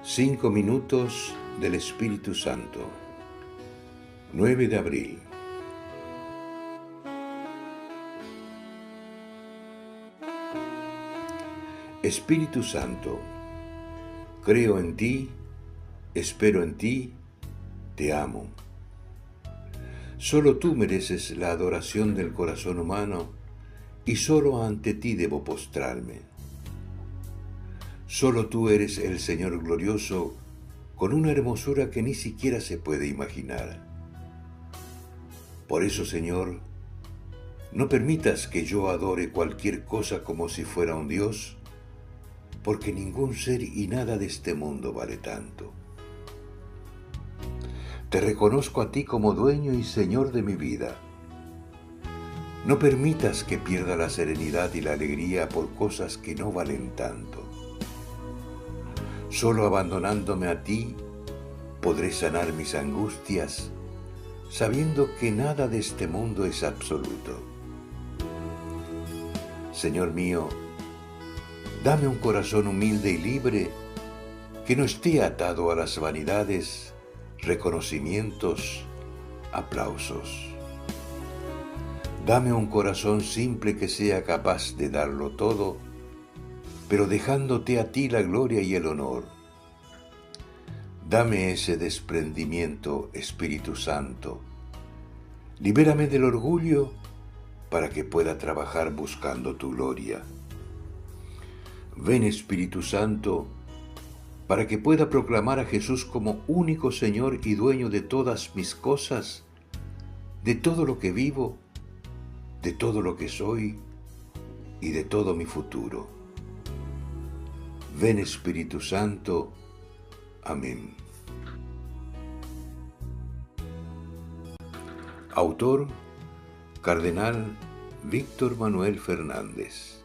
5 minutos del Espíritu Santo. 9 de abril. Espíritu Santo, creo en ti, espero en ti, te amo. Solo tú mereces la adoración del corazón humano y solo ante ti debo postrarme. Solo tú eres el Señor glorioso, con una hermosura que ni siquiera se puede imaginar. Por eso, Señor, no permitas que yo adore cualquier cosa como si fuera un Dios, porque ningún ser y nada de este mundo vale tanto. Te reconozco a ti como dueño y Señor de mi vida. No permitas que pierda la serenidad y la alegría por cosas que no valen tanto. Solo abandonándome a ti podré sanar mis angustias, sabiendo que nada de este mundo es absoluto. Señor mío, dame un corazón humilde y libre que no esté atado a las vanidades, reconocimientos, aplausos. Dame un corazón simple que sea capaz de darlo todo, pero dejándote a ti la gloria y el honor. Dame ese desprendimiento, Espíritu Santo. Libérame del orgullo para que pueda trabajar buscando tu gloria. Ven, Espíritu Santo, para que pueda proclamar a Jesús como único Señor y dueño de todas mis cosas, de todo lo que vivo, de todo lo que soy y de todo mi futuro. Ven, Espíritu Santo. Amén. Autor: Cardenal Víctor Manuel Fernández.